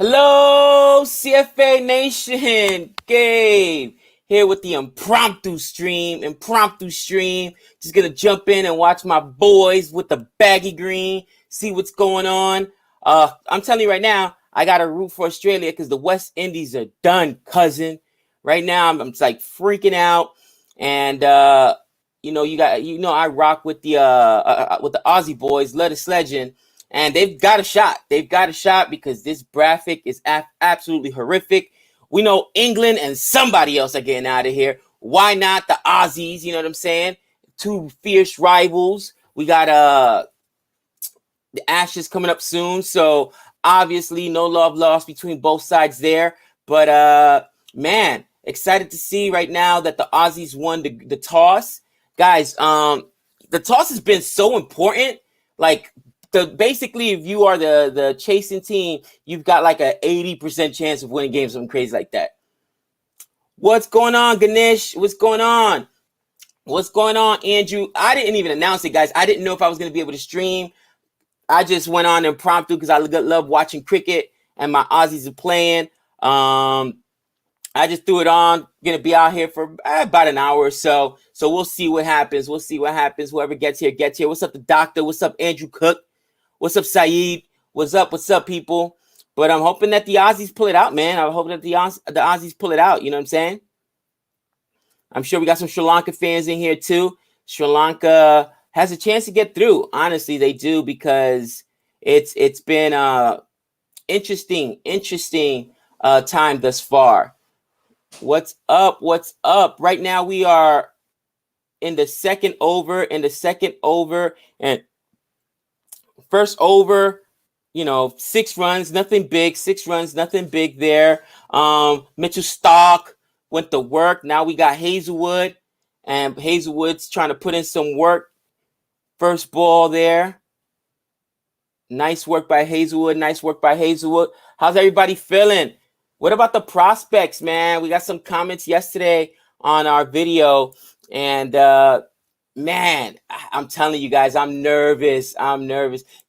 Hello, CFA Nation. Gabe here with the impromptu stream. Just gonna jump in and watch my boys with the baggy green, see what's going on. I'm telling you right now, I gotta root for Australia because the West Indies are done, cousin. Right now, I'm like freaking out, and I rock with the Aussie boys, Lettuce Legend. And they've got a shot. They've got a shot because this graphic is absolutely horrific. We know England and somebody else are getting out of here. Why not the Aussies? You know what I'm saying? Two fierce rivals. We got the Ashes coming up soon. So obviously no love lost between both sides there. But man, excited to see right now that the Aussies won the toss. Guys, the toss has been so important. Like, basically, if you are the chasing team, you've got like a 80% chance of winning games, something crazy like that. What's going on, Ganesh? What's going on? What's going on, Andrew? I didn't even announce it, guys. I didn't know if I was going to be able to stream. I just went on impromptu because I love watching cricket and my Aussies are playing. I just threw it on. Gonna be out here for about an hour or so. So we'll see what happens. Whoever gets here, gets here. What's up, the doctor? What's up, Andrew Cook? What's up, Saeed? What's up, people? But I'm hoping that the Aussies pull it out, man. I'm hoping that the Aussies pull it out. You know what I'm saying? I'm sure we got some Sri Lanka fans in here too. Sri Lanka has a chance to get through. Honestly, they do, because it's been interesting time thus far. What's up? Right now we are in the second over. And first over, 6 runs, nothing big. 6 runs, nothing big there. Mitchell Stark went to work. Now we got Hazelwood, and Hazelwood's trying to put in some work. First ball there. Nice work by Hazelwood. How's everybody feeling? What about the prospects, man? We got some comments yesterday on our video, and man, I'm telling you guys, I'm nervous.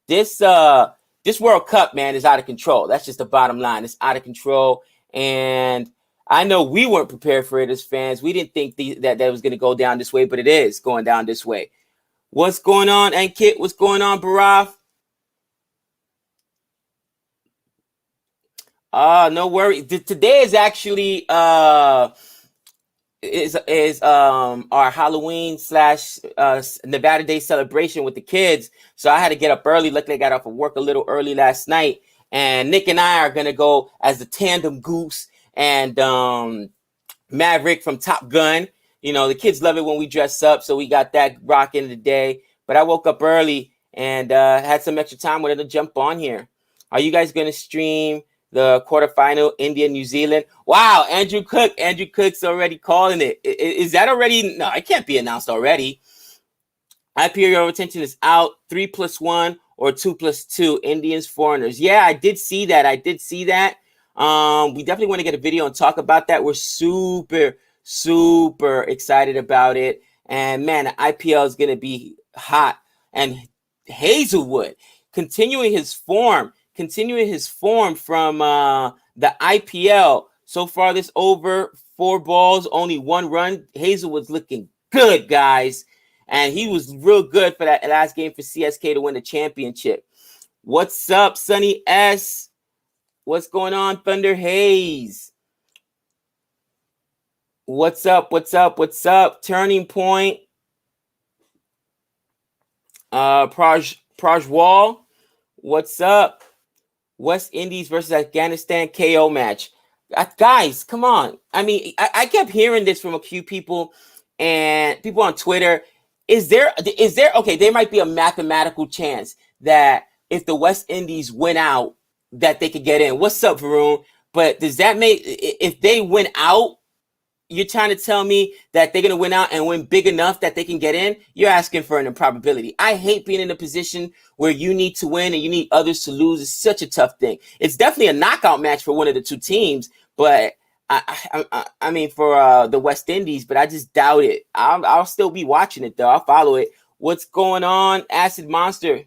This World Cup, man, is out of control. That's just the bottom line. It's out of control, and I know we weren't prepared for it as fans. We didn't think that was going to go down this way, but it is going down this way. What's going on, Ankit? What's going on, Baraf? No worries. Today is actually our Halloween / Nevada Day celebration with the kids. So I had to get up early. Luckily, I got off of work a little early last night. And Nick and I are gonna go as the tandem Goose and Maverick from Top Gun. The kids love it when we dress up, so we got that rocking today. But I woke up early and had some extra time. Wanted to jump on here. Are you guys gonna stream the quarterfinal, India, New Zealand? Wow, Andrew Cook's already calling it. Is that already? No, it can't be announced already. IPO retention is out. 3+1 or 2+2. Indians, foreigners. Yeah, I did see that. We definitely want to get a video and talk about that. We're super excited about it. And man, the IPL is going to be hot. And Hazelwood continuing his form from the IPL. So far this over, 4 balls, only 1 run. Hazelwood's looking good, guys. And he was real good for that last game for CSK to win the championship. What's up, Sonny S? What's going on, Thunder Hayes? What's up? Turning Point. Prajwal. What's up? West Indies versus Afghanistan KO match. Guys, come on. I mean, I kept hearing this from a few people and people on Twitter. Is there okay, there might be a mathematical chance that if the West Indies win out, that they could get in. What's up, Varun? But does that make, if they win out, you're trying to tell me that they're going to win out and win big enough that they can get in? You're asking for an improbability. I hate being in a position where you need to win and you need others to lose. It's such a tough thing. It's definitely a knockout match for one of the two teams, but I mean for the West Indies, but I just doubt it. I'll still be watching it, though. I'll follow it. What's going on, Acid Monster?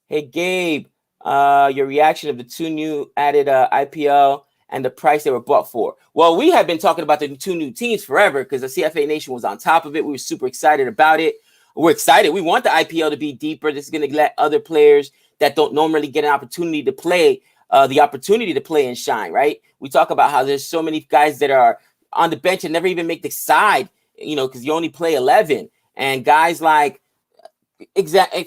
Hey, Gabe. Your reaction of the two new added IPL and the price they were bought for. Well, we have been talking about the two new teams forever because the CFA Nation was on top of it. We were super excited about it. We're excited. We want the IPL to be deeper. This is going to let other players that don't normally get an opportunity to play the opportunity to play and shine, right? We talk about how there's so many guys that are on the bench and never even make the side, because you only play 11. And guys like,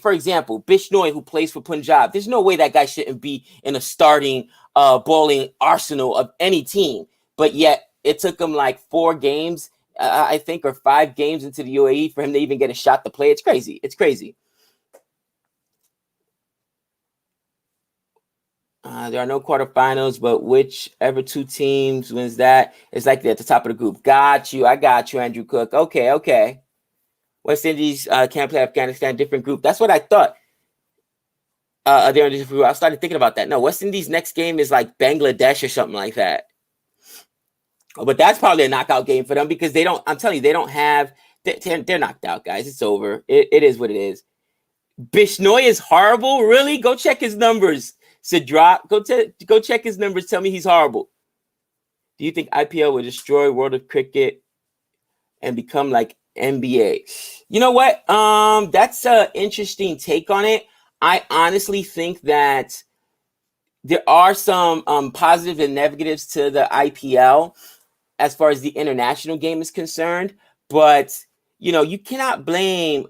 for example, Bishnoi, who plays for Punjab, there's no way that guy shouldn't be in a starting bowling arsenal of any team. But yet it took him like 4 games, I think, or 5 games into the UAE for him to even get a shot to play. It's crazy. It's crazy. There are no quarterfinals, but whichever 2 teams wins that, it's like they're at the top of the group. Got you. I got you, Andrew Cook. Okay. West Indies can't play Afghanistan, different group. That's what I thought. They're in a different group. I started thinking about that. No, West Indies' next game is like Bangladesh or something like that. But that's probably a knockout game for them because they don't. I'm telling you, they don't have. They're knocked out, guys. It's over. It is what it is. Bishnoi is horrible. Really? Go check his numbers. Sidra, go check his numbers. Tell me he's horrible. Do you think IPL will destroy World of Cricket and become like NBA? You know what? That's an interesting take on it. I honestly think that there are some positives and negatives to the IPL as far as the international game is concerned. But, you cannot blame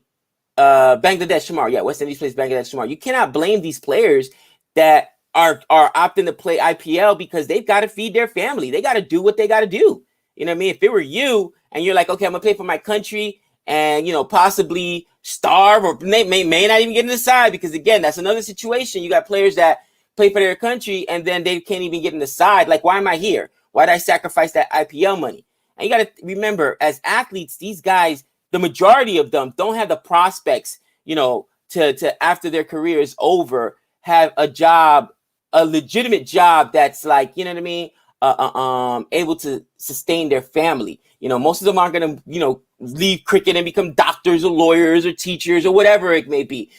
Bangladesh tomorrow. Yeah, West Indies plays Bangladesh tomorrow. You cannot blame these players that are opting to play IPL because they've got to feed their family. They got to do what they got to do. You know what I mean? If it were you and you're like, okay, I'm going to play for my country and, possibly starve or may not even get in the side because, again, that's another situation. You got players that play for their country and then they can't even get in the side. Like, why am I here? Why did I sacrifice that IPL money? And you got to remember, as athletes, these guys, the majority of them don't have the prospects, to after their career is over, have a job, a legitimate job that's like, you know what I mean? Able to sustain their family. Most of them aren't going to, leave cricket and become doctors or lawyers or teachers or whatever it may be,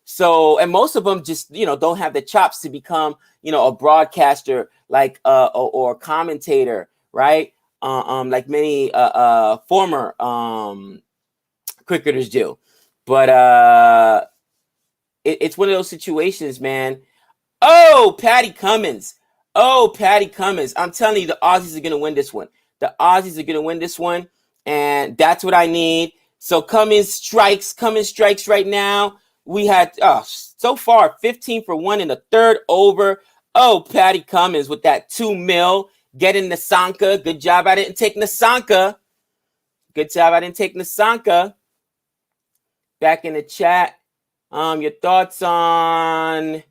So, and most of them just, don't have the chops to become, a broadcaster like, or commentator, right? Like many former cricketers do. But it's one of those situations, man. Oh, Patty Cummins. I'm telling you, the Aussies are going to win this one. The Aussies are going to win this one. And that's what I need. So Cummins strikes right now. We had, so far, 15 for 1 in the 3rd over. Oh, Patty Cummins with that 2 mil. Getting Nasanka. Good job. I didn't take Nasanka. Back in the chat. Your thoughts on...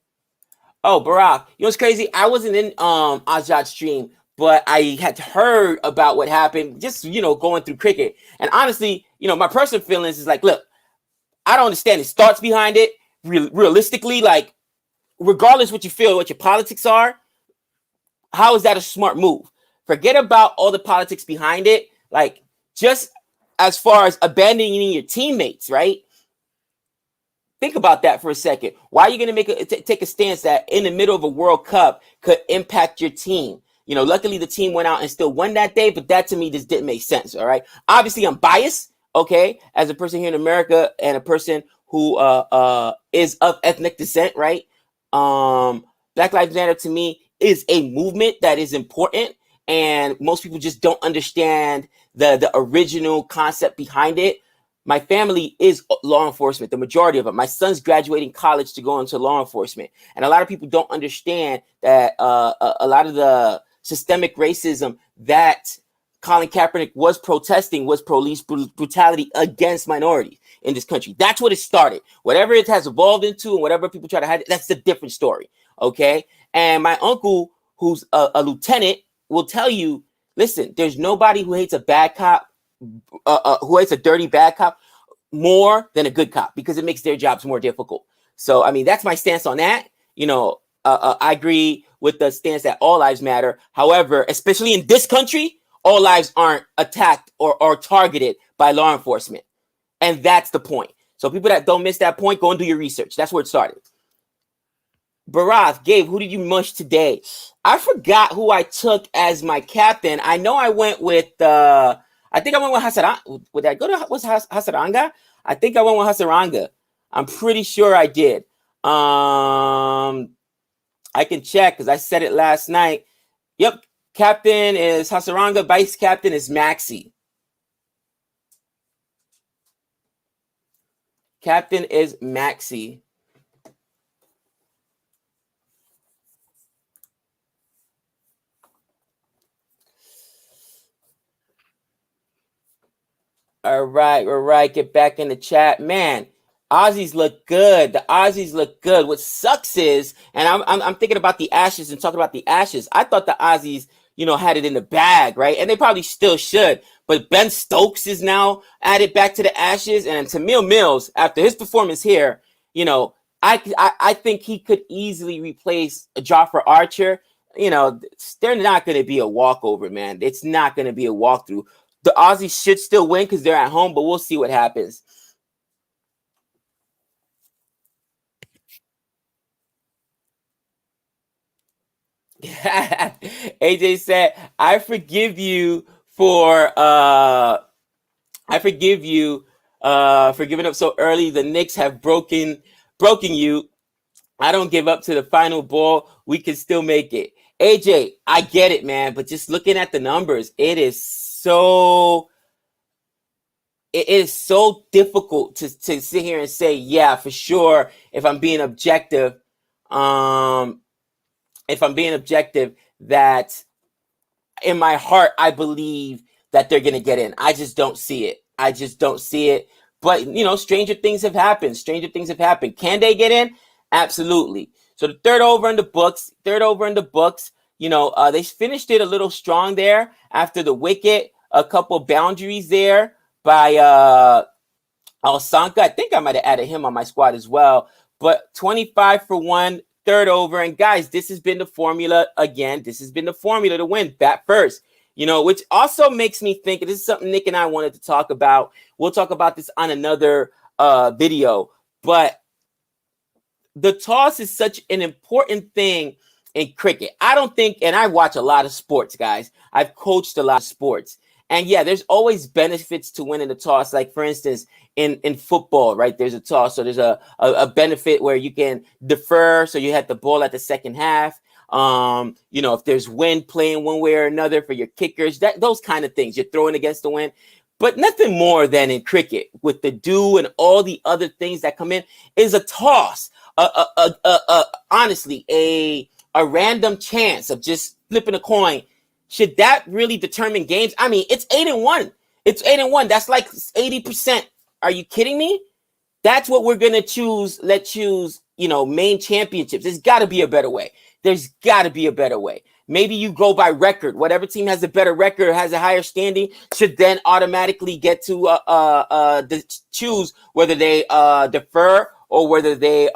Oh, Barack. You know what's crazy? I wasn't in Azad's stream, but I had heard about what happened, just, going through cricket. And honestly, my personal feelings is like, look, I don't understand his thoughts behind it. Realistically, like, regardless what you feel, what your politics are, how is that a smart move? Forget about all the politics behind it. Like, just as far as abandoning your teammates, right? Think about that for a second. Why are you going to take a stance that in the middle of a World Cup could impact your team? Luckily the team went out and still won that day, but that to me just didn't make sense. All right. Obviously, I'm biased, okay, as a person here in America and a person who is of ethnic descent, right? Black Lives Matter to me is a movement that is important, and most people just don't understand the original concept behind it. My family is law enforcement, the majority of them. My son's graduating college to go into law enforcement. And a lot of people don't understand that a lot of the systemic racism that Colin Kaepernick was protesting was police brutality against minorities in this country. That's what it started. Whatever it has evolved into and whatever people try to hide, that's a different story, okay? And my uncle, who's a lieutenant, will tell you, listen, there's nobody who hates a bad cop, who hates a dirty bad cop more than a good cop because it makes their jobs more difficult. So, I mean, that's my stance on that. I agree with the stance that all lives matter. However, especially in this country, all lives aren't attacked or targeted by law enforcement. And that's the point. So people that don't miss that point, go and do your research. That's where it started. Barath, Gabe, who did you mush today? I forgot who I took as my captain. I know I went with I think I went with Hasaranga. Would I go to Hasaranga? I think I went with Hasaranga. I'm pretty sure I did. I can check because I said it last night. Yep, captain is Hasaranga, vice captain is Maxi. Captain is Maxi. All right. Get back in the chat, man. Aussies look good. The Aussies look good. What sucks is, and I'm thinking about the Ashes and talking about the Ashes. I thought the Aussies, had it in the bag, right? And they probably still should. But Ben Stokes is now added back to the Ashes, and Tamil Mills, after his performance here, I think he could easily replace Jofra Archer. They're not going to be a walkover, man. It's not going to be a walkthrough. The Aussies should still win because they're at home, but we'll see what happens. AJ said, I forgive you for giving up so early. The Knicks have broken you. I don't give up to the final ball. We can still make it. AJ, I get it, man, but just looking at the numbers, it is so difficult to sit here and say, yeah, for sure, if I'm being objective, that in my heart, I believe that they're going to get in. I just don't see it. But, stranger things have happened. Can they get in? Absolutely. So the third over in the books. They finished it a little strong there after the wicket. A couple boundaries there by Alsanka. I think I might have added him on my squad as well. But 25 for 1, third over. And guys, this has been the formula again. This has been the formula to win. Bat first. Which also makes me think, this is something Nick and I wanted to talk about. We'll talk about this on another video. But the toss is such an important thing in cricket. I don't think, and I watch a lot of sports, guys. I've coached a lot of sports. And yeah, there's always benefits to winning the toss. Like, for instance, in football, right, there's a toss. So there's a benefit where you can defer. So you have the ball at the second half. If there's wind playing one way or another for your kickers, those kind of things, you're throwing against the wind. But nothing more than in cricket with the dew and all the other things that come in is a toss. Honestly, a random chance of just flipping a coin. Should that really determine games? I mean, it's 8-1. That's like 80%. Are you kidding me? That's what we're going to choose. Let's choose, main championships. There's got to be a better way. Maybe you go by record. Whatever team has a better record, has a higher standing, should then automatically get to choose whether they defer or whether they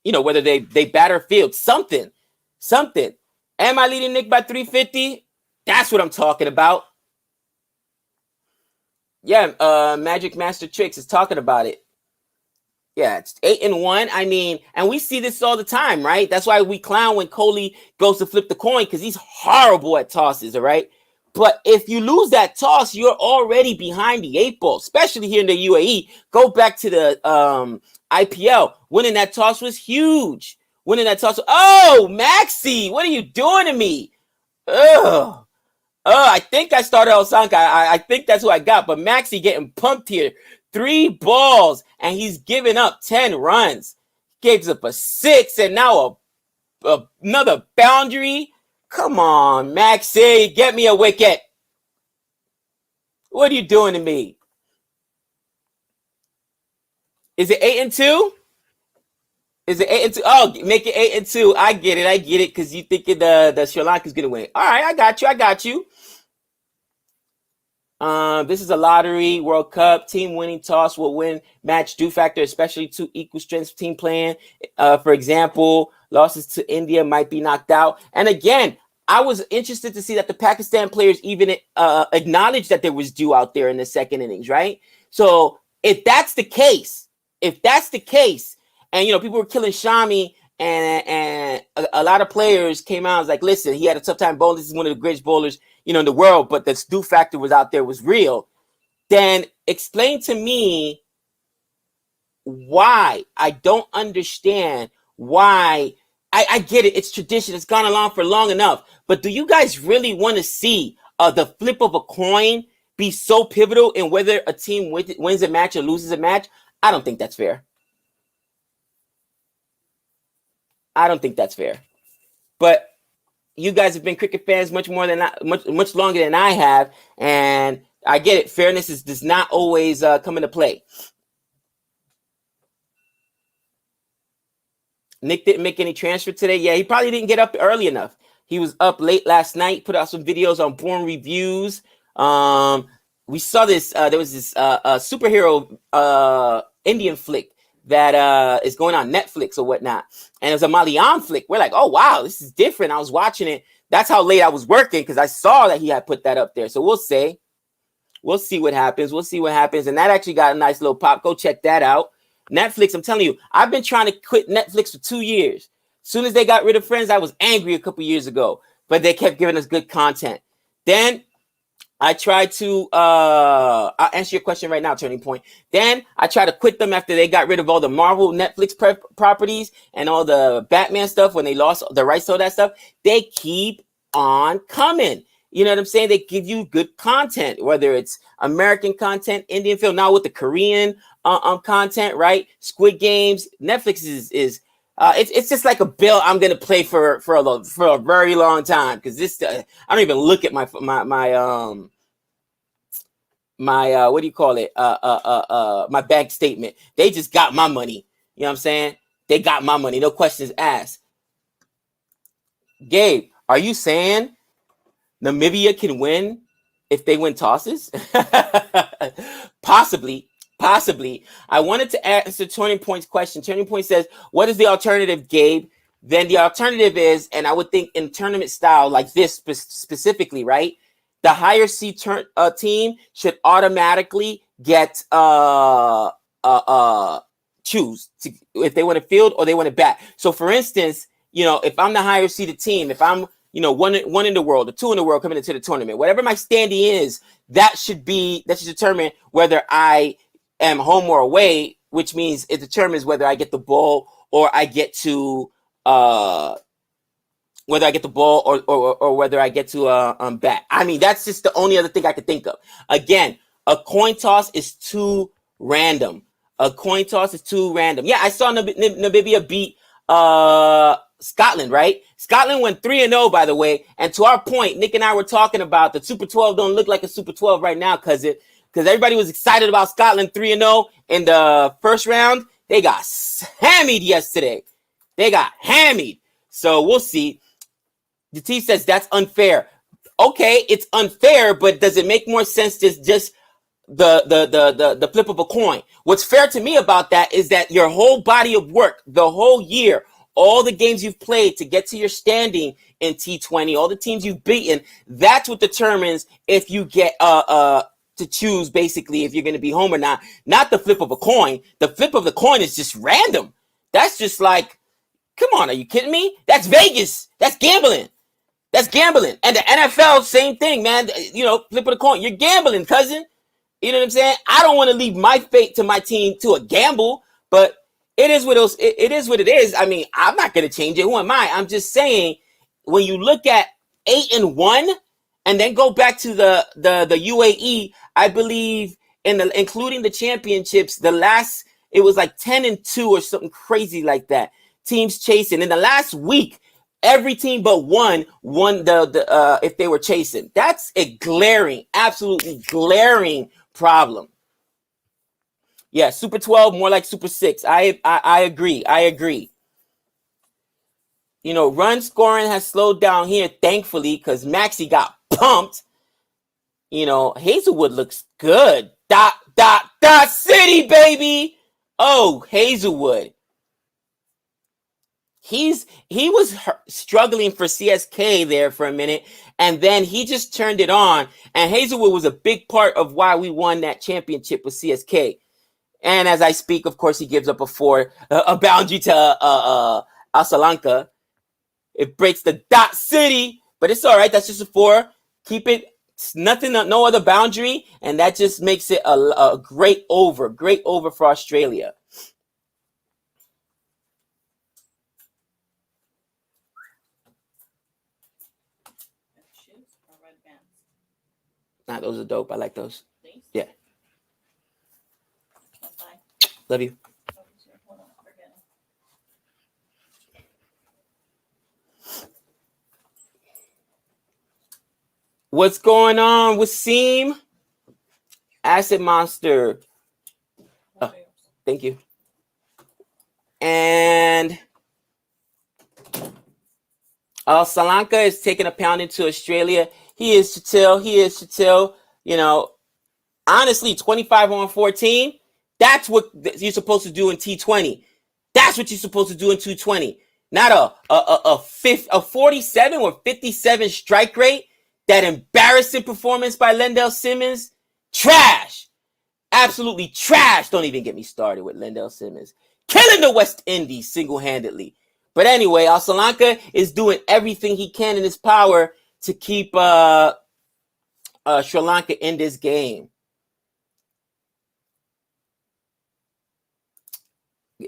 whether they bat or field. Something. Am I leading Nick by 350? That's what I'm talking about. Yeah, Magic Master Tricks is talking about it. Yeah, it's 8-1. I mean, and we see this all the time, right? That's why we clown when Kohli goes to flip the coin, because he's horrible at tosses, all right? But if you lose that toss, you're already behind the 8 ball, especially here in the UAE. Go back to the IPL. Winning that toss was huge. Oh, Maxi, what are you doing to me? Ugh. I think I started Osanka. I think that's who I got. But Maxi getting pumped here. 3 balls, and he's giving up 10 runs. Gives up a 6, and now another boundary. Come on, Maxi, get me a wicket. What are you doing to me? Is it 8-2? Oh, make it 8-2. I get it. Because you thinking the Sri Lanka's gonna win. All right, I got you. This is a lottery World Cup. Team winning toss will win match due factor, especially 2 equal strength team playing. For example, losses to India might be knocked out. And again, I was interested to see that the Pakistan players even acknowledged that there was dew out there in the second innings, right? So if that's the case, and people were killing Shami and a lot of players came out and was like, listen, he had a tough time bowling. This is one of the greatest bowlers, in the world, but the stew factor was out there, was real. Then explain to me why. I don't understand why. I get it. It's tradition. It's gone along for long enough. But do you guys really want to see the flip of a coin be so pivotal in whether a team wins a match or loses a match? I don't think that's fair. I don't think that's fair. But you guys have been cricket fans much longer than I have, and I get it. Fairness does not always come into play. Nick didn't make any transfer today. Yeah, he probably didn't get up early enough. He was up late last night, put out some videos on Born Reviews. We saw this. There was this superhero Indian flick that is going on Netflix or whatnot. And it was a Malayalam flick. We're like, oh, wow, this is different. I was watching it. That's how late I was working because I saw that he had put that up there. So we'll see. We'll see what happens. We'll see what happens. And that actually got a nice little pop. Go check that out. Netflix, I'm telling you, I've been trying to quit Netflix for 2 years. As soon as they got rid of Friends, I was angry a couple years ago. But they kept giving us good content. Then I tried to, I'll answer your question right now, Turning Point. Then I tried to quit them after they got rid of all the Marvel Netflix properties and all the Batman stuff when they lost the rights to all that stuff. They keep on coming. You know what I'm saying? They give you good content, whether it's American content, Indian film, now with the Korean content, right? Squid Games. Netflix is it's just like a bill I'm gonna play for a very long time because this I don't even look at my what do you call it? My bank statement. They just got my money. You know what I'm saying? They got my money. No questions asked. Gabe, are you saying Namibia can win if they win tosses? Possibly. I wanted to answer Turning Point's question. Turning Point says, what is the alternative, Gabe? Then the alternative is, and I would think in tournament style like this specifically, right? The higher seed team should automatically get choose if they want to field or they want to bat. So for instance, if I'm the higher seeded team, if I'm one in the world, or two in the world coming into the tournament, whatever my standing is, that should determine whether I am home or away, which means it determines whether I get the ball or I get to whether I get the ball or whether I get to bat. I mean, that's just the only other thing I could think of. Again, a coin toss is too random. Yeah, I saw Namibia beat Scotland, right? Scotland went 3-0, by the way. And to our point, Nick and I were talking about the Super 12 don't look like a Super 12 right now because everybody was excited about Scotland 3-0 in the first round. They got hammied yesterday. So we'll see. The T says that's unfair. Okay, it's unfair, but does it make more sense just the flip of a coin? What's fair to me about that is that your whole body of work, the whole year, all the games you've played to get to your standing in T20, all the teams you've beaten, that's what determines if you get to choose basically if you're going to be home or not the flip of a coin. The flip of the coin is just random. That's just like, come on, are you kidding me? That's Vegas. That's gambling. And the NFL, same thing, man. Flip of the coin. You're gambling, cousin. You know what I'm saying? I don't want to leave my fate to my team to a gamble, but it is what it is. I mean, I'm not going to change it. Who am I? I'm just saying, when you look at 8-1 and then go back to the UAE, I believe including the championships, it was like 10-2 or something crazy like that. Teams chasing in the last week. Every team but one won the if they were chasing. That's a absolutely glaring problem. Yeah, Super 12 more like Super 6. I agree. Run scoring has slowed down here, thankfully, because Maxey got pumped. Hazelwood looks good. Dot City, baby. Oh, Hazelwood. He was struggling for CSK there for a minute, and then he just turned it on. And Hazelwood was a big part of why we won that championship with CSK. And as I speak, of course, he gives up a boundary to Asalanka. It breaks the dot city, but it's all right. That's just a 4. Keep it. It's nothing, no other boundary, and that just makes it a great over for Australia. Nah, those are dope. I like those. Yeah. Love you. What's going on with Seam? Acid Monster. Oh, thank you. And Salanka is taking a pounding to Australia. He is Chatil. You know, honestly, 25-14. That's what you're supposed to do in T20. That's what you're supposed to do in 220. Not a 47 or 57 strike rate. That embarrassing performance by Lendell Simmons. Trash. Absolutely trash. Don't even get me started with Lendell Simmons. Killing the West Indies single-handedly. But anyway, Salanka is doing everything he can in his power to keep Sri Lanka in this game.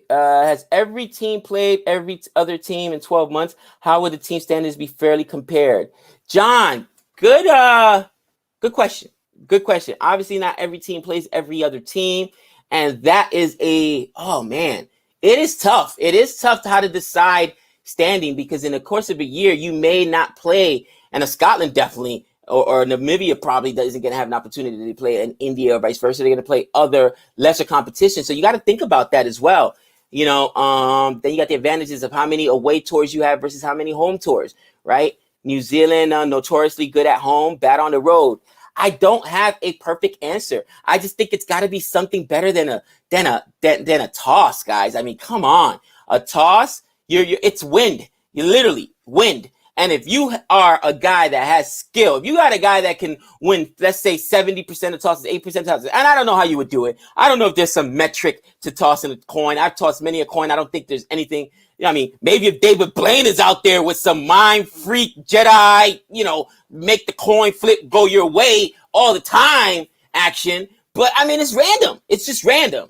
Has every team played every other team in 12 months? How would the team standings be fairly compared? John, good question. Good question. Obviously, not every team plays every other team. And that is it is tough. It is tough how to decide standing, because in the course of a year, you may not play, and Scotland definitely, or Namibia probably isn't going to have an opportunity to play in India or vice versa. They're going to play other lesser competitions. So you got to think about that as well. You know, then you got the advantages of how many away tours you have versus how many home tours, right? New Zealand, notoriously good at home, bad on the road. I don't have a perfect answer. I just think it's got to be something better than a toss, guys. I mean, come on, a toss, it's wind. You're literally wind. And if you are a guy that has skill, if you got a guy that can win, let's say 70% of tosses, 8% of tosses, and I don't know how you would do it. I don't know if there's some metric to tossing a coin. I've tossed many a coin. I don't think there's anything. I mean, maybe if David Blaine is out there with some mind freak Jedi, make the coin flip, go your way all the time action. But I mean, it's random. It's just random.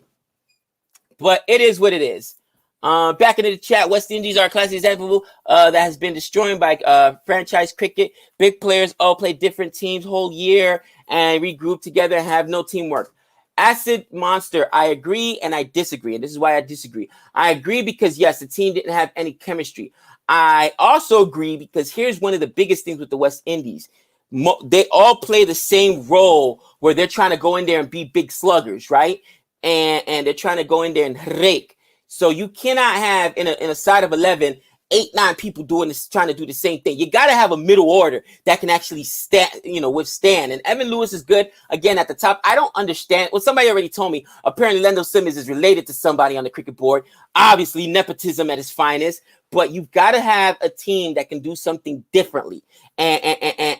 But it is what it is. Back into the chat, West Indies are a classic example that has been destroyed by franchise cricket. Big players all play different teams whole year and regroup together and have no teamwork. Acid Monster, I agree and I disagree. And this is why I disagree. I agree because, yes, the team didn't have any chemistry. I also agree because here's one of the biggest things with the West Indies. They all play the same role where they're trying to go in there and be big sluggers, right? And they're trying to go in there and rake. So you cannot have in a side of 11, 8-9 people doing this, trying to do the same thing. You got to have a middle order that can actually withstand. And Evan Lewis is good again at the top. I don't understand. Well, somebody already told me apparently Lendell Simmons is related to somebody on the cricket board. Obviously, nepotism at its finest. But you've got to have a team that can do something differently,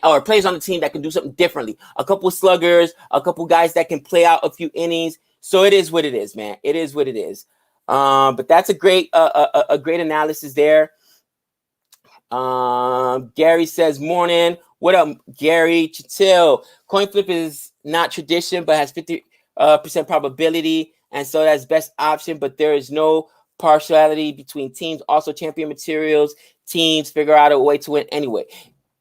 or players on the team that can do something differently. A couple of sluggers, a couple guys that can play out a few innings. So it is what it is, man. It is what it is. But that's a great analysis there. Gary says, morning. What up, Gary? Chill. Coin flip is not tradition, but has 50% probability. And so that's best option, but there is no partiality between teams. Also, champion materials, teams figure out a way to win anyway.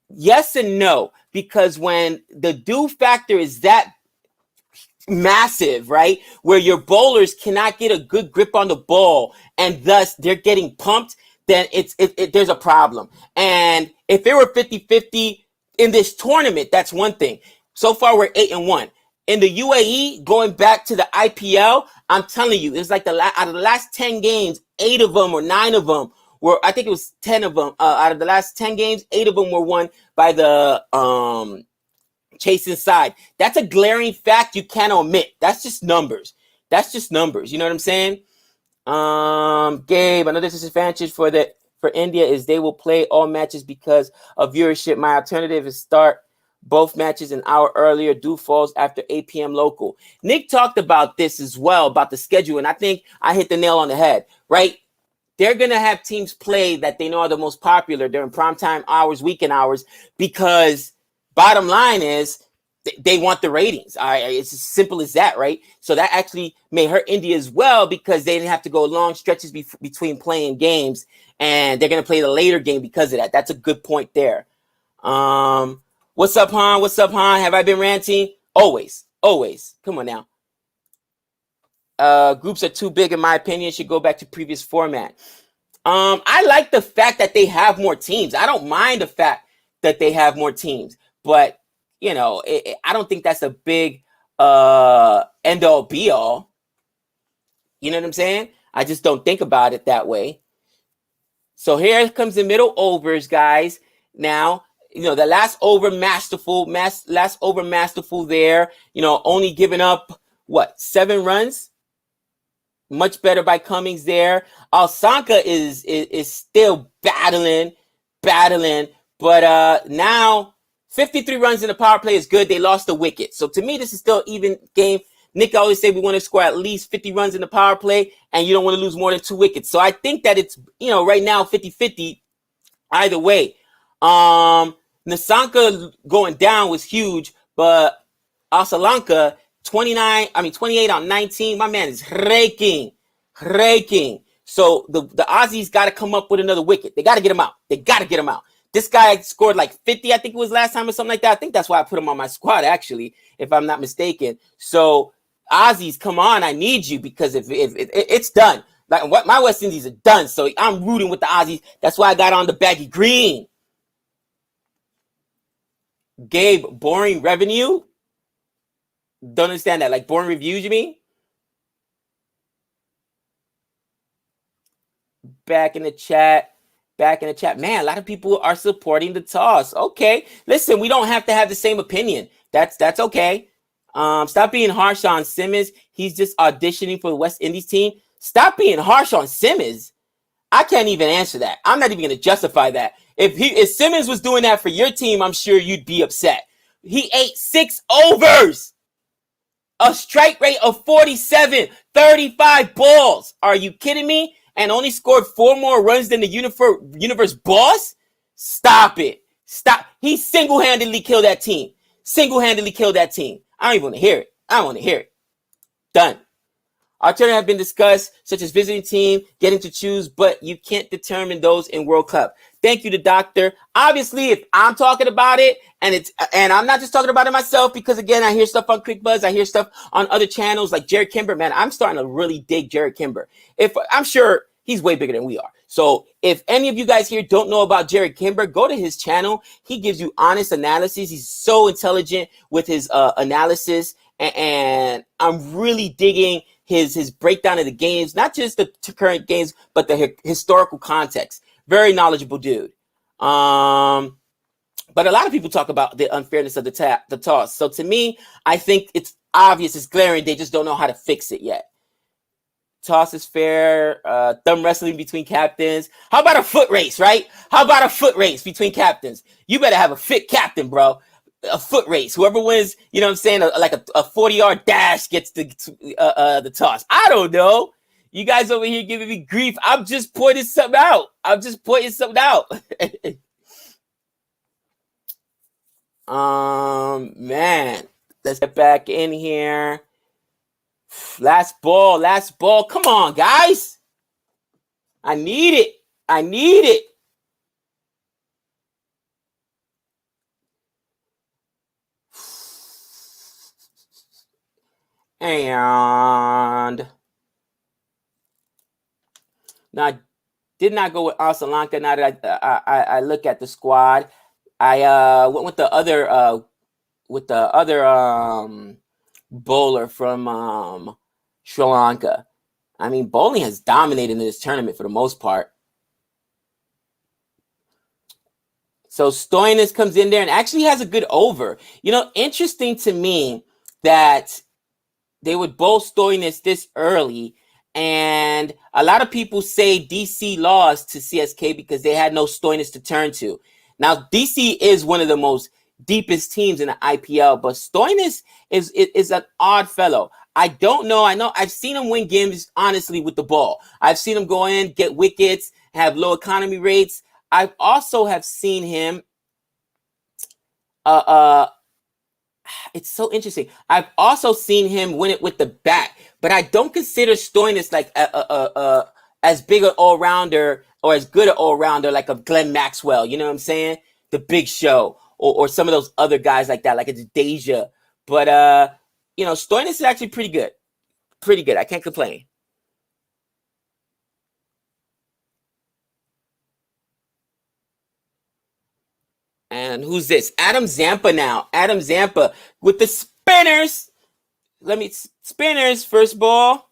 Yes and no, because when the do factor is that massive, right, where your bowlers cannot get a good grip on the ball and thus they're getting pumped, then there's a problem. And if it were 50-50 in this tournament, that's one thing. So far, we're 8-1. In the UAE, going back to the IPL, I'm telling you, it's like out of the last 10 games, 8 of them or 9 of them were, I think it was 10 of them. Out of the last 10 games, 8 of them were won by the chasing side. That's a glaring fact you can't omit. That's just numbers. You know what I'm saying? Gabe, another disadvantage for India is they will play all matches because of viewership. My alternative is start both matches an hour earlier. Due falls after 8 p.m. local. Nick talked about this as well, about the schedule, and I think I hit the nail on the head, right? they're going to have teams play that they know are the most popular during primetime hours, weekend hours, because bottom line is they want the ratings. It's as simple as that, right? So that actually may hurt India as well, because they didn't have to go long stretches between playing games, and they're going to play the later game because of that. That's a good point there. What's up, Han? What's up, Han? Have I been ranting? Always. Come on now. Groups are too big, in my opinion. Should go back to previous format. I like the fact that they have more teams. I don't mind the fact that they have more teams, but you know, I don't think that's a big end all be all. You know what I'm saying? I just don't think about it that way. So here comes the middle overs, guys. Now, you know, the last over masterful there. You know, only giving up what, 7 runs. Much better by Cummings there. Alsanka is still battling, but now 53 runs in the power play is good. They lost the wicket. So to me, this is still even game. Nick always say we want to score at least 50 runs in the power play, and you don't want to lose more than 2 wickets. So I think that it's, you know, right now 50-50 either way. Nasanka going down was huge, but Asalanka 28 on 19. My man is raking. So the Aussies got to come up with another wicket. They got to get him out. This guy scored like 50, I think it was last time or something like that. I think that's why I put him on my squad, actually, if I'm not mistaken. So Aussies, come on, I need you, because if it's done. Like what, my West Indies are done. So I'm rooting with the Aussies. That's why I got on the baggy green. Gabe, boring revenue? Don't understand that. Like boring reviews, you mean? Back in the chat. Man, a lot of people are supporting the toss. Okay. Listen, we don't have to have the same opinion. That's okay. Stop being harsh on Simmons. He's just auditioning for the West Indies team. Stop being harsh on Simmons. I can't even answer that. I'm not even going to justify that. If Simmons was doing that for your team, I'm sure you'd be upset. He ate 6 overs. A strike rate of 47, 35 balls. Are you kidding me? And only scored 4 more runs than the universe boss? Stop it. Stop. He single-handedly killed that team. I don't even want to hear it. Done. Alternatives have been discussed, such as visiting team, getting to choose, but you can't determine those in World Cup. Thank you to Doctor. Obviously, if I'm talking about it, and I'm not just talking about it myself, because again, I hear stuff on Quick Buzz, I hear stuff on other channels like Jared Kimber. Man, I'm starting to really dig Jared Kimber. I'm sure he's way bigger than we are. So if any of you guys here don't know about Jared Kimber, go to his channel. He gives you honest analysis. He's so intelligent with his analysis, and I'm really digging his breakdown of the games, not just the current games, but the historical context. Very knowledgeable dude. But a lot of people talk about the unfairness of the toss. So to me, I think it's obvious, it's glaring. They just don't know how to fix it yet. Toss is fair. Thumb wrestling between captains. How about a foot race, right? How about a foot race between captains? You better have a fit captain, bro. A foot race. Whoever wins, you know what I'm saying, like a 40-yard dash gets the toss. I don't know. You guys over here giving me grief. I'm just pointing something out. Man, let's get back in here. Last ball. Come on, guys. I need it. And now, I did not go with Asalanka. Now that I look at the squad, I went with the other bowler from Sri Lanka. I mean, bowling has dominated in this tournament for the most part. So Stoinis comes in there and actually has a good over. You know, interesting to me that they would bowl Stoinis this early. And a lot of people say DC lost to CSK because they had no Stoinis to turn to. Now, DC is one of the most deepest teams in the IPL, but Stoinis is an odd fellow. I don't know. I know I've seen him win games honestly with the ball. I've seen him go in, get wickets, have low economy rates. I've also have seen him. It's so interesting. I've also seen him win it with the bat, but I don't consider Stoinis like as big an all rounder or as good an all rounder like a Glenn Maxwell. You know what I'm saying? The Big Show or some of those other guys like that, like it's Deja. But Stoinis is actually pretty good. Pretty good. I can't complain. And who's this? Adam Zampa now. Adam Zampa with the spinners. Spinners, first ball.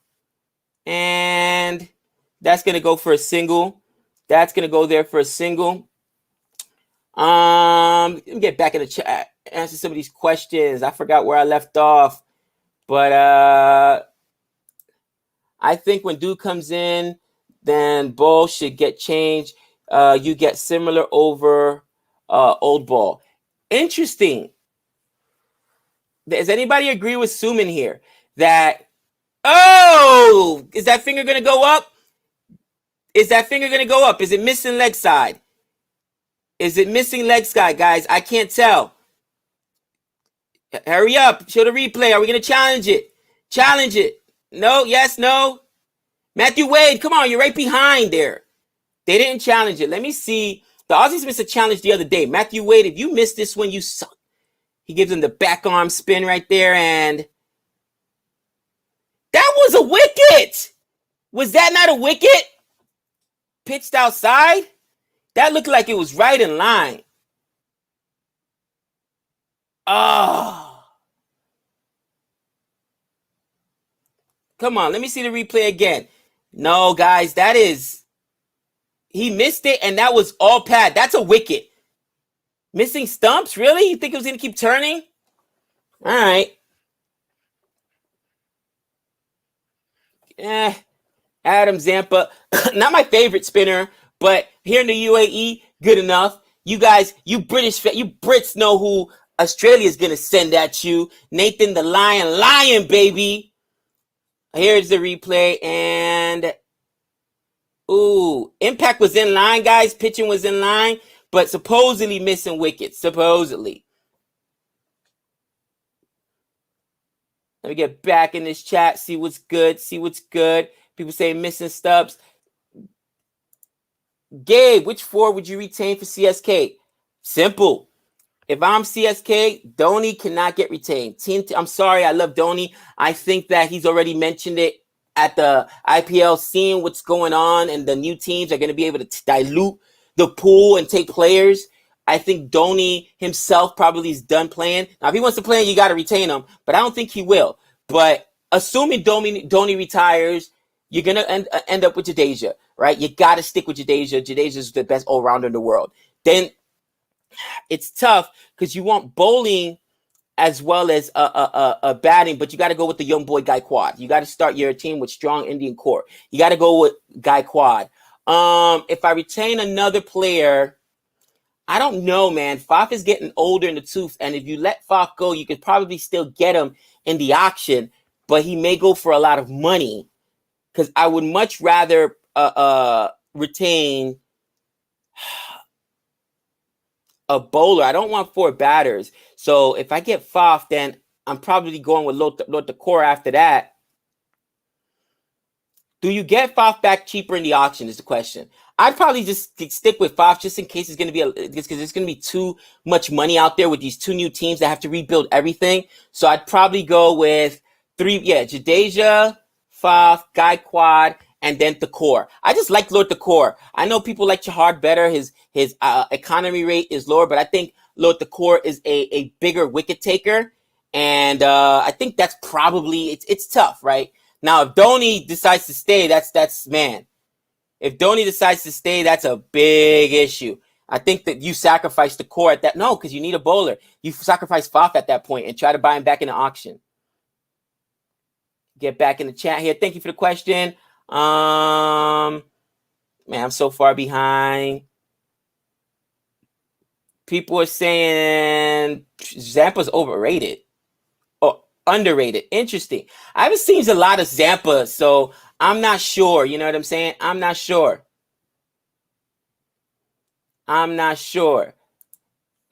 And that's going to go for a single. That's going to go there for a single. Let me get back in the chat. Answer some of these questions. I forgot where I left off. But I think when Dude comes in, then ball should get changed. You get similar over old ball. Interesting. Does anybody agree with Suman here that, oh, is that finger going to go up? Is that finger going to go up? Is it missing leg side? Is it missing leg side, guys? I can't tell. Hurry up. Show the replay. Are we going to challenge it? Challenge it. No, yes, no. Matthew Wade, come on. You're right behind there. They didn't challenge it. Let me see. The Aussies missed a challenge the other day. Matthew Wade, if you missed this one, you suck. He gives him the back arm spin right there, and that was a wicket. Was that not a wicket? Pitched outside? That looked like it was right in line. Oh. Come on, let me see the replay again. No, guys, that is... He missed it, and that was all pad. That's a wicket. Missing stumps? Really? You think it was going to keep turning? All right. Adam Zampa. Not my favorite spinner, but here in the UAE, good enough. You guys, you Brits know who Australia is going to send at you. Nathan the Lion, baby. Here's the replay, and... Ooh, impact was in line, guys. Pitching was in line, but supposedly missing wickets. Supposedly. Let me get back in this chat. See what's good. See what's good. People say missing stubs. Gabe, which four would you retain for CSK? Simple. If I'm CSK, Dhoni cannot get retained. I'm sorry. I love Dhoni. I think that he's already mentioned it at the IPL, seeing what's going on, and the new teams are going to be able to dilute the pool and take players. I think Dhoni himself probably is done playing. Now, if he wants to play, you got to retain him, but I don't think he will. But assuming Dhoni retires, you're going to end up with Jadeja, right? You got to stick with Jadeja. Jadeja is the best all-rounder in the world. Then it's tough because you want bowling as well as a batting, but you got to go with the young boy Gaikwad. You got to start your team with strong Indian core. You got to go with Gaikwad. If I retain another player, I don't know, man. Faf is getting older in the tooth, and if you let Faf go, you could probably still get him in the auction, but he may go for a lot of money because I would much rather retain a bowler. I don't want 4 batters. So if I get Faf, then I'm probably going with Lota Core after that. Do you get Faf back cheaper in the auction is the question. I'd probably just stick with Faf just in case it's going to be because there's going to be too much money out there with these 2 new teams that have to rebuild everything. So I'd probably go with 3, Jadeja, Faf, Gaikwad, and then Thakor. I just like Lord Thakor. I know people like Chahar better. His economy rate is lower, but I think Lord Thakor is a bigger wicket taker. And I think that's probably, it's tough, right? Now, if Dhoni decides to stay, that's man. If Dhoni decides to stay, that's a big issue. I think that you sacrifice the core at that. No, because you need a bowler. You sacrifice Faf at that point and try to buy him back in the auction. Get back in the chat here. Thank you for the question. Man, I'm so far behind. People are saying Zampa's overrated. Oh, Underrated. Interesting. I haven't seen a lot of Zampa, so I'm not sure. You know what I'm saying? I'm not sure. I'm not sure.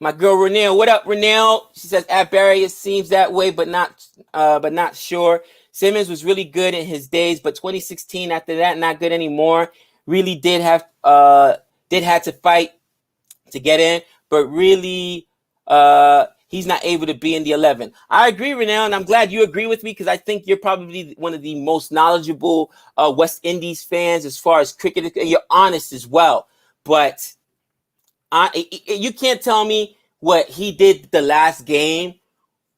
My girl Renelle, what up, Renelle? She says at Barry it seems that way, but not sure. Simmons was really good in his days, but 2016 after that, not good anymore. Really had to fight to get in, but really he's not able to be in the 11. I agree, Renelle, and I'm glad you agree with me because I think you're probably one of the most knowledgeable West Indies fans as far as cricket, and you're honest as well. But you can't tell me what he did the last game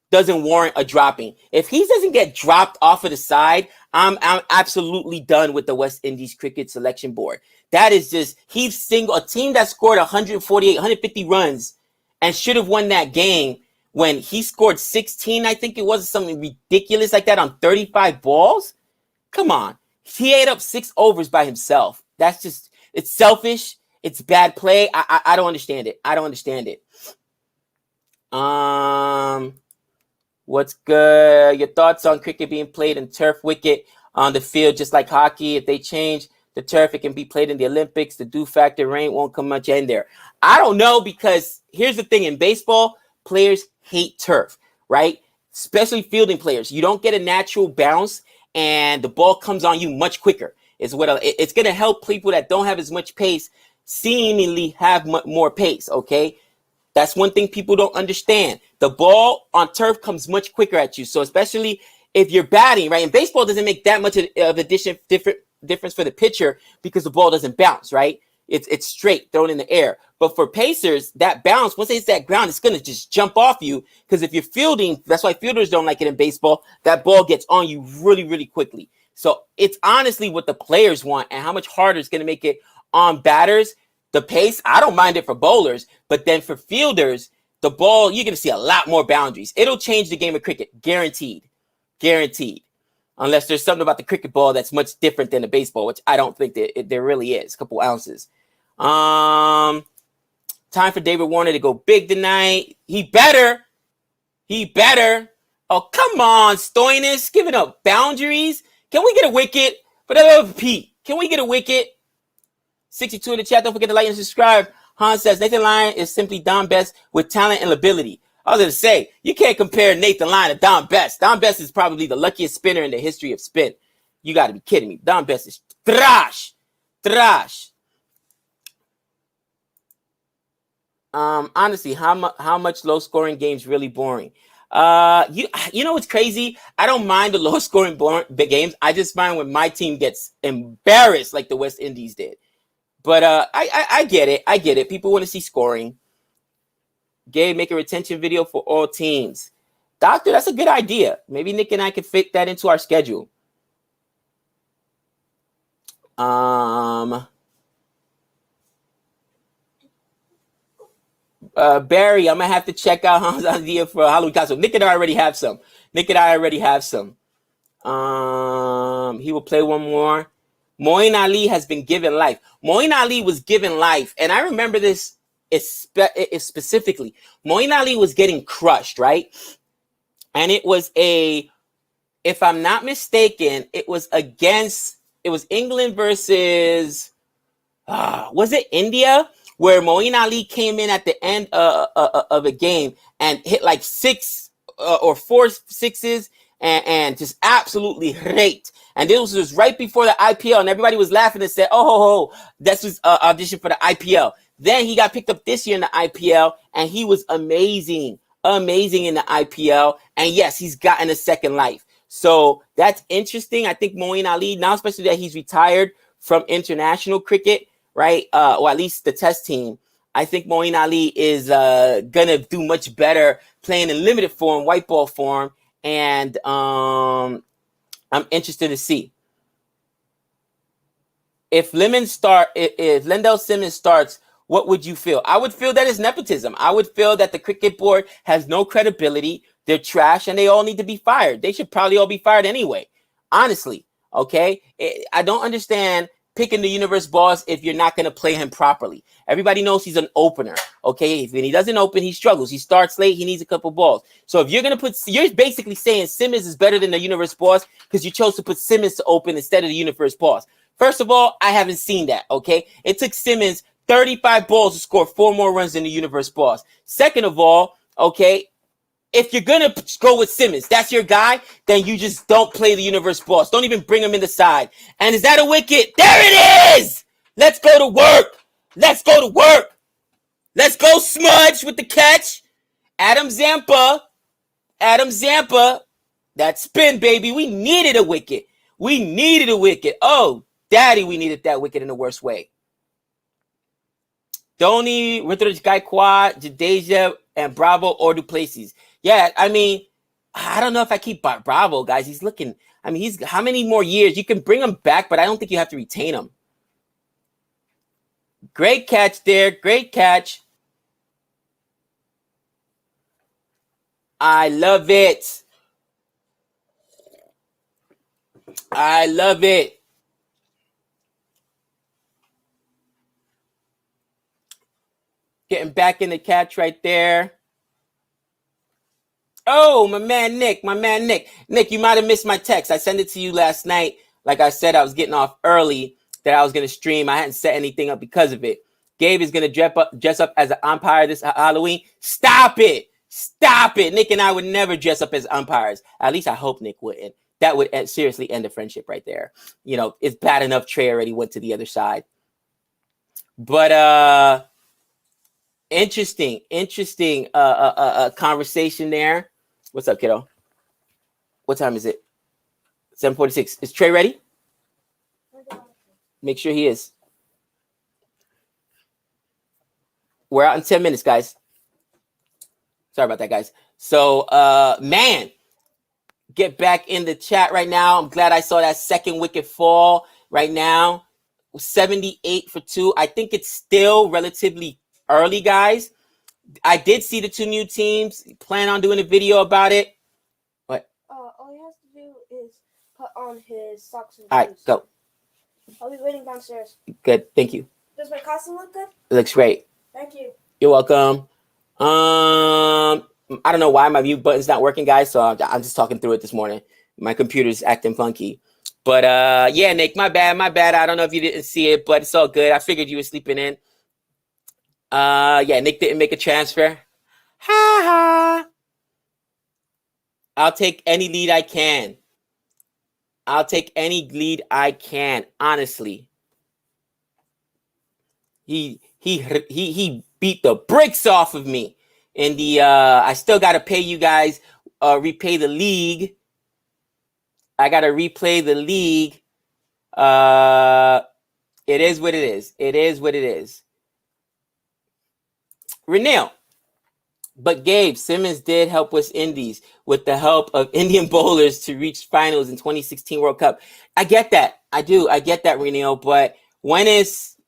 doesn't warrant a dropping. If he doesn't get dropped off of the side, I'm absolutely done with the West Indies cricket selection board. That is just, a team that scored 148, 150 runs and should have won that game when he scored 16, I think it was, something ridiculous like that on 35 balls. Come on. He ate up 6 overs by himself. That's just, it's selfish. It's bad play. I don't understand it. I don't understand it. What's good? Your thoughts on cricket being played in turf wicket on the field, just like hockey? If they change the turf, it can be played in the Olympics. The dew factor, rain won't come much in there. I don't know, because here's the thing. In baseball, players hate turf, right? Especially fielding players. You don't get a natural bounce, and the ball comes on you much quicker. It's going to help people that don't have as much pace seemingly have more pace, okay? That's one thing people don't understand. The ball on turf comes much quicker at you. So especially if you're batting, right? And baseball doesn't make that much of a difference for the pitcher because the ball doesn't bounce, right? It's straight, thrown in the air. But for pacers, that bounce, once it hits that ground, it's going to just jump off you. Because if you're fielding, that's why fielders don't like it in baseball. That ball gets on you really, really quickly. So it's honestly what the players want and how much harder it's going to make it on batters. The pace, I don't mind it for bowlers, but then for fielders, the ball, you're going to see a lot more boundaries. It'll change the game of cricket, guaranteed. Guaranteed. Unless there's something about the cricket ball that's much different than the baseball, which I don't think that there really is. A couple ounces. Time for David Warner to go big tonight. He better. Oh, come on, Stoinis, giving up boundaries. Can we get a wicket? For the love of Pete, can we get a wicket? 62 in the chat. Don't forget to like and subscribe. Hans says Nathan Lyon is simply Don Best with talent and ability. I was going to say, you can't compare Nathan Lyon to Don Best. Don Best is probably the luckiest spinner in the history of spin. You got to be kidding me. Don Best is trash. Honestly, how much low scoring games really boring? You know what's crazy? I don't mind the low scoring big games. I just mind when my team gets embarrassed like the West Indies did. But I get it. People want to see scoring. Gabe, make a retention video for all teams. Doctor, that's a good idea. Maybe Nick and I can fit that into our schedule. Barry, I'm gonna have to check out Hans' idea for Halloween costume. Nick and I already have some. He will play one more. Moeen Ali has been given life. Moeen Ali was given life, and I remember this specifically. Moeen Ali was getting crushed, right? And it was if I'm not mistaken, it was England versus, was it India? Where Moeen Ali came in at the end of a game and hit like 6 or 4 sixes and just absolutely raked. And this was right before the IPL, and everybody was laughing and said, oh, this was audition for the IPL. Then he got picked up this year in the IPL, and he was amazing in the IPL. And yes, he's gotten a second life. So that's interesting. I think Moeen Ali, now especially that he's retired from international cricket, right? Or at least the test team. I think Moeen Ali is going to do much better playing in limited form, white ball form. And I'm interested to see. If Lendell Simmons starts, what would you feel? I would feel that it's nepotism. I would feel that the cricket board has no credibility. They're trash and they all need to be fired. They should probably all be fired anyway. Honestly, okay? I don't understand picking the universe boss if you're not going to play him properly. Everybody knows he's an opener. Okay, when he doesn't open, he struggles. He starts late. He needs a couple balls. So if you're going to put, you're basically saying Simmons is better than the universe boss because you chose to put Simmons to open instead of the universe boss. First of all, I haven't seen that. Okay, it took Simmons 35 balls to score 4 more runs than the universe boss. Second of all, okay, if you're going to go with Simmons, that's your guy, then you just don't play the universe boss. Don't even bring him in the side. And is that a wicket? There it is! Let's go to work. Let's go to work. Let's go Smudge with the catch. Adam Zampa. That spin, baby. We needed a wicket. Oh, daddy, we needed that wicket in the worst way. Dhoni, Ruturaj Gaikwad, Jadeja, and Bravo or Duplessis. Yeah, I mean, I don't know if I keep Bravo, guys. He's looking, I mean, he's how many more years? You can bring him back, but I don't think you have to retain him. Great catch there. Great catch. I love it. Getting back in the catch right there. Oh, my man Nick. Nick, you might have missed my text. I sent it to you last night. Like I said, I was getting off early that I was going to stream. I hadn't set anything up because of it. Gabe is going to dress up as an umpire this Halloween. Stop it. Nick and I would never dress up as umpires. At least I hope Nick wouldn't. That would seriously end the friendship right there. You know, it's bad enough Trey already went to the other side. But interesting conversation there. What's up, kiddo? What time is it? 7:46. Is Trey ready? Make sure he is. We're out in 10 minutes, guys. Sorry about that, guys. So, man, get back in the chat right now. I'm glad I saw that second wicket fall right now. 78 for 2. I think it's still relatively early, guys. I did see the 2 new teams. Plan on doing a video about it. What? All he has to do is put on his socks and shoes. All right, go. I'll be waiting downstairs. Good, thank you. Does my costume look good? It looks great. Thank you. You're welcome. I don't know why my mute button's not working, guys. So I'm just talking through it this morning. My computer's acting funky. But yeah, Nick, my bad. I don't know if you didn't see it, but it's all good. I figured you were sleeping in. Yeah, Nick didn't make a transfer. Ha ha. I'll take any lead I can. Honestly. He beat the bricks off of me. In the I still gotta pay you guys, repay the league. I gotta replay the league. It is what it is. Renell. But Gabe, Simmons did help West Indies with the help of Indian bowlers to reach finals in 2016 World Cup. I get that. I do. I get that, Renell. But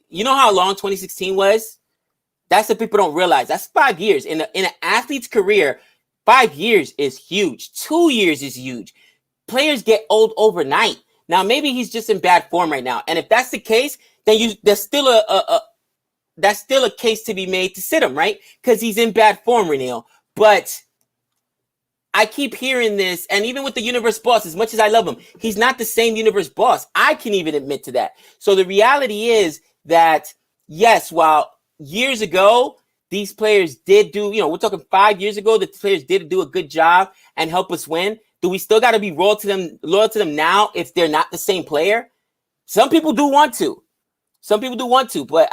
you know how long 2016 was? That's what people don't realize. That's 5 years. In an athlete's career, 5 years is huge. 2 years is huge. Players get old overnight. Now, maybe he's just in bad form right now. And if that's the case, then there's still a case to be made to sit him, right? Because he's in bad form, Renell. But I keep hearing this, and even with the universe boss, as much as I love him, he's not the same universe boss. I can even admit to that. So the reality is that, yes, while years ago, these players did do, we're talking 5 years ago, the players did do a good job and help us win. Do we still got to be loyal to them now if they're not the same player? Some people do want to. But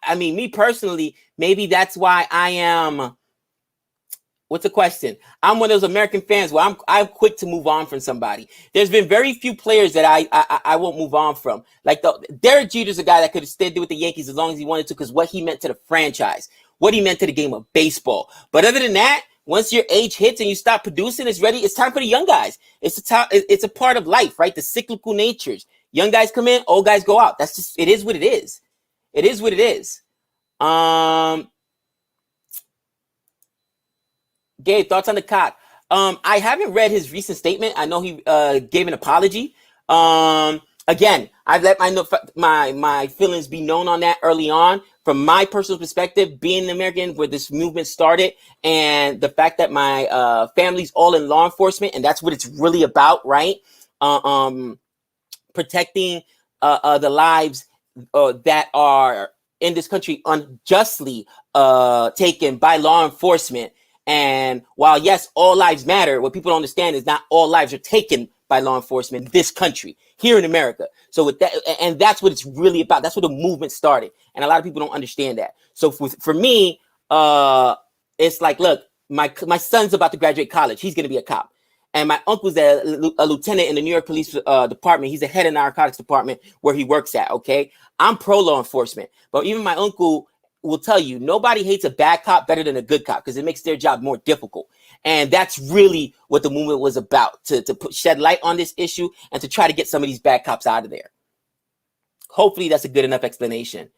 I mean, me personally, maybe that's why I am. What's the question? I'm one of those American fans where I'm quick to move on from somebody. There's been very few players that I won't move on from. Like Derek Jeter's a guy that could have stayed with the Yankees as long as he wanted to because what he meant to the franchise, what he meant to the game of baseball. But other than that, once your age hits and you stop producing, it's time for the young guys. It's a part of life, right? The cyclical natures. Young guys come in, old guys go out. That's just, it is what it is. Gabe, thoughts on the cock? I haven't read his recent statement. I know he gave an apology. again, I've let my feelings be known on that early on. From my personal perspective, being an American where this movement started, and the fact that my family's all in law enforcement, and that's what it's really about, right? Uh, um, Protecting the lives that are in this country unjustly taken by law enforcement. And while yes, all lives matter, what people don't understand is not all lives are taken by law enforcement in this country, here in America. So with that, and that's what it's really about. That's what the movement started. And a lot of people don't understand that. So for me, it's like, look, my son's about to graduate college. He's going to be a cop. And my uncle's a lieutenant in the New York Police Department. He's the head of narcotics department where he works at, okay? I'm pro law enforcement. But even my uncle will tell you, nobody hates a bad cop better than a good cop because it makes their job more difficult. And that's really what the movement was about, to shed light on this issue and to try to get some of these bad cops out of there. Hopefully that's a good enough explanation.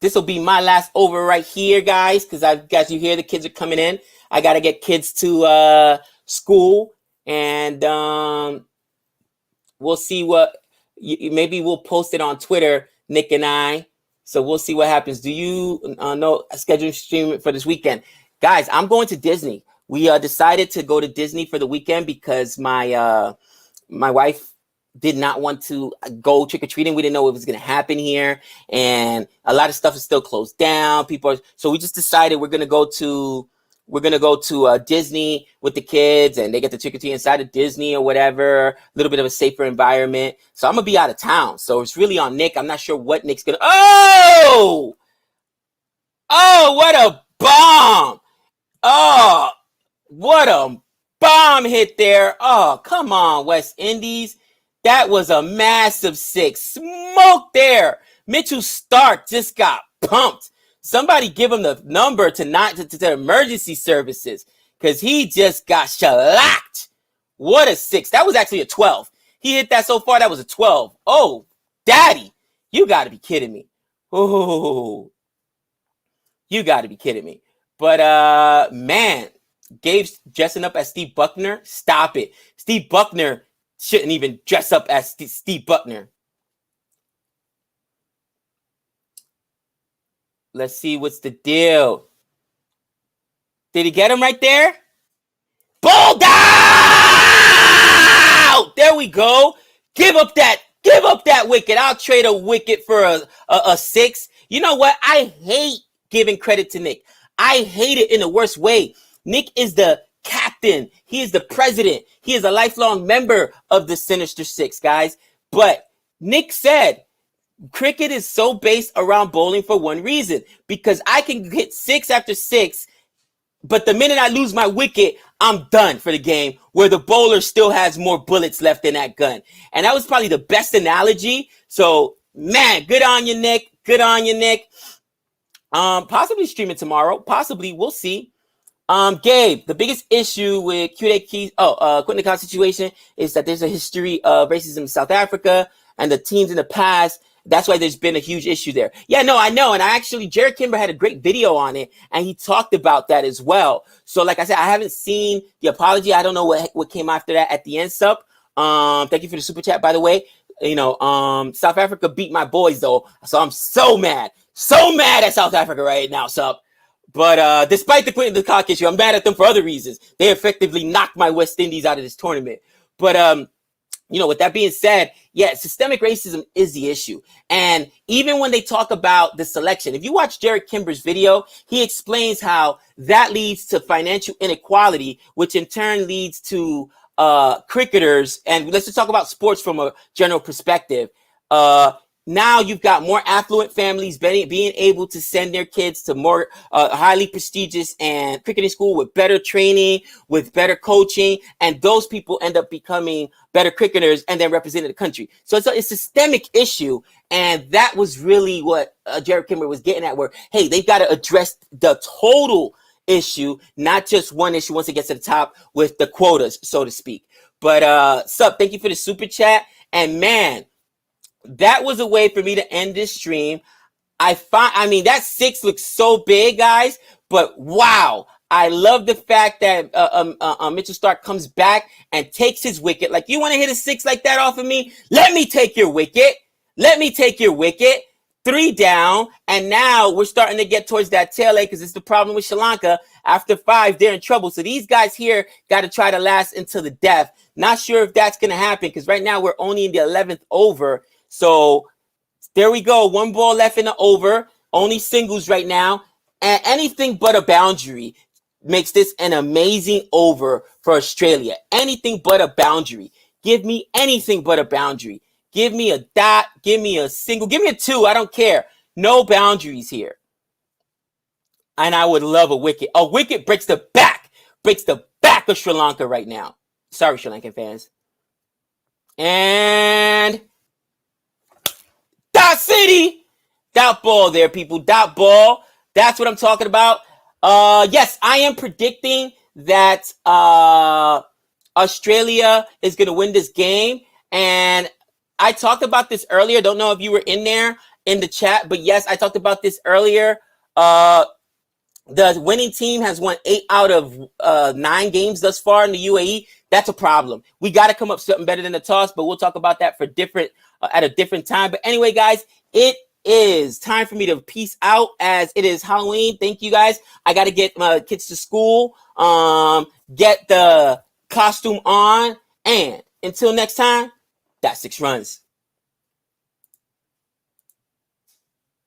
This will be my last over right here, guys, because guys, you hear the kids are coming in. I got to get kids to school, and we'll see what, maybe we'll post it on Twitter, Nick and I. So we'll see what happens. Do you know scheduling stream for this weekend? Guys, I'm going to Disney. We decided to go to Disney for the weekend because my wife did not want to go trick-or-treating. We didn't know what was going to happen here. And a lot of stuff is still closed down. So we just decided we're going to go to Disney with the kids, and they get to trick-or-treat inside of Disney or whatever, a little bit of a safer environment. So I'm going to be out of town. So it's really on Nick. I'm not sure what Nick's going to... Oh, what a bomb. Oh, what a bomb hit there. Oh, come on, West Indies. That was a massive six. Smoke there. Mitchell Stark just got pumped. Somebody give him the number to emergency services, because he just got shellacked. What a six. That was actually a 12. He hit that so far. That was a 12. Oh, daddy. You got to be kidding me. Oh, you got to be kidding me. But, man, Gabe's dressing up as Steve Buckner. Stop it. Steve Buckner shouldn't even dress up as Steve Buckner. Let's see what's the deal. Did he get him right there? Ball down! There we go. Give up that wicket. I'll trade a wicket for a six. You know what? I hate giving credit to Nick. I hate it in the worst way. Nick is the captain. He is the president. He is a lifelong member of the Sinister Six, guys. But Nick said, cricket is so based around bowling for one reason, because I can hit six after six, but the minute I lose my wicket, I'm done for the game, where the bowler still has more bullets left in that gun. And that was probably the best analogy. So, man, good on you, Nick. Good on you, Nick. Possibly stream it tomorrow. Possibly. We'll see. Gabe, the biggest issue with Quentin Khan situation is that there's a history of racism in South Africa, and the teams in the past, that's why there's been a huge issue there. Yeah, no, I know. And Jared Kimber had a great video on it, and he talked about that as well. So like I said, I haven't seen the apology. I don't know what came after that at the end, Sup. Thank you for the super chat, by the way. You know, South Africa beat my boys, though. So I'm so mad at South Africa right now, Sup. But despite the Quentin Cock issue, I'm mad at them for other reasons. They effectively knocked my West Indies out of this tournament. But you know, with that being said, yeah, systemic racism is the issue. And even when they talk about the selection, if you watch Jared Kimber's video, he explains how that leads to financial inequality, which in turn leads to cricketers. And let's just talk about sports from a general perspective. Now you've got more affluent families being able to send their kids to more highly prestigious and cricketing school with better training, with better coaching, and those people end up becoming better cricketers and then representing the country. So it's a systemic issue, and that was really what Jared Kimber was getting at, where, hey, they've got to address the total issue, not just one issue once it gets to the top with the quotas, so to speak. But Sup, thank you for the super chat. And man, that was a way for me to end this stream. I mean, that six looks so big, guys, but wow. I love the fact that Mitchell Stark comes back and takes his wicket. Like, you want to hit a 6 like that off of me? Let me take your wicket. Let me take your wicket. 3 down, and now we're starting to get towards that tail end because it's the problem with Sri Lanka. After 5, they're in trouble. So these guys here got to try to last until the death. Not sure if that's going to happen because right now we're only in the 11th over. So there we go. 1 ball left in the over. Only singles right now. And anything but a boundary makes this an amazing over for Australia. Anything but a boundary. Give me anything but a boundary. Give me a dot. Give me a single. Give me a 2. I don't care. No boundaries here. And I would love a wicket. A wicket breaks the back. Breaks the back of Sri Lanka right now. Sorry, Sri Lankan fans. And dot city. Dot ball there, people. Dot ball. That's what I'm talking about. Yes, I am predicting that Australia is going to win this game. And I talked about this earlier. Don't know if you were in there in the chat, but yes, I talked about this earlier. The winning team has won 8 out of 9 games thus far in the UAE. That's a problem. We got to come up with something better than the toss, but we'll talk about that for at a different time. But anyway, guys, it is time for me to peace out as it is Halloween. Thank you, guys. I got to get my kids to school, get the costume on, and until next time, that's 6 runs.